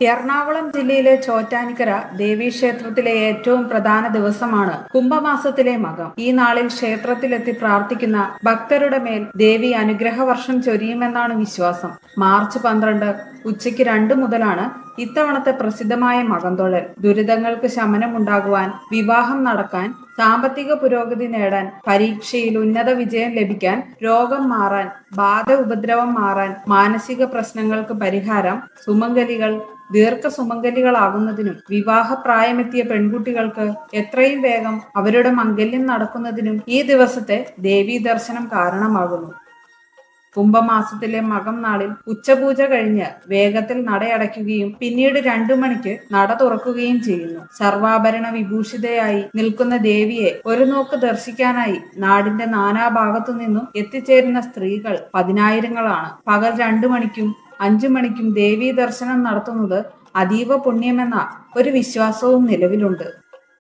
എറണാകുളം ജില്ലയിലെ ചോറ്റാനിക്കര ദേവീക്ഷേത്രത്തിലെ ഏറ്റവും പ്രധാന ദിവസമാണ് കുംഭമാസത്തിലെ മകം. ഈ നാളിൽ ക്ഷേത്രത്തിലെത്തി പ്രാർത്ഥിക്കുന്ന ഭക്തരുടെ മേൽ ദേവി അനുഗ്രഹവർഷം ചൊരിയുമെന്നാണ് വിശ്വാസം. മാർച്ച് 12 ഉച്ചയ്ക്ക് 2 മുതലാണ് ഇത്തവണത്തെ പ്രസിദ്ധമായ മകംതൊഴൽ. ദുരിതങ്ങൾക്ക് ശമനമുണ്ടാകുവാൻ, വിവാഹം നടക്കാൻ, സാമ്പത്തിക പുരോഗതി നേടാൻ, പരീക്ഷയിൽ ഉന്നത വിജയം ലഭിക്കാൻ, രോഗം മാറാൻ, ബാധ ഉപദ്രവം മാറാൻ, മാനസിക പ്രശ്നങ്ങൾക്ക് പരിഹാരം, സുമംഗലികൾ ദീർഘസുമംഗലികളാകുന്നതിനും, വിവാഹപ്രായമെത്തിയ പെൺകുട്ടികൾക്ക് എത്രയും വേഗം അവരുടെ മംഗല്യം നടക്കുന്നതിനും ഈ ദിവസത്തെ ദേവീ ദർശനം കാരണമാകുന്നു. കുംഭമാസത്തിലെ മകം നാളിൽ ഉച്ചപൂജ കഴിഞ്ഞ് വേഗത്തിൽ നടയടയ്ക്കുകയും പിന്നീട് 2 മണിക്ക് നട തുറക്കുകയും ചെയ്യുന്നു. സർവാഭരണ വിഭൂഷിതയായി നിൽക്കുന്ന ദേവിയെ ഒരു നോക്ക് ദർശിക്കാനായി നാടിന്റെ നാനാഭാഗത്തു നിന്നും എത്തിച്ചേരുന്ന സ്ത്രീകൾ പതിനായിരങ്ങളാണ്. പകൽ 2 മണിക്കും 5 മണിക്കും ദേവീ ദർശനം നടത്തുന്നത് അതീവ പുണ്യമെന്ന ഒരു വിശ്വാസവും നിലവിലുണ്ട്.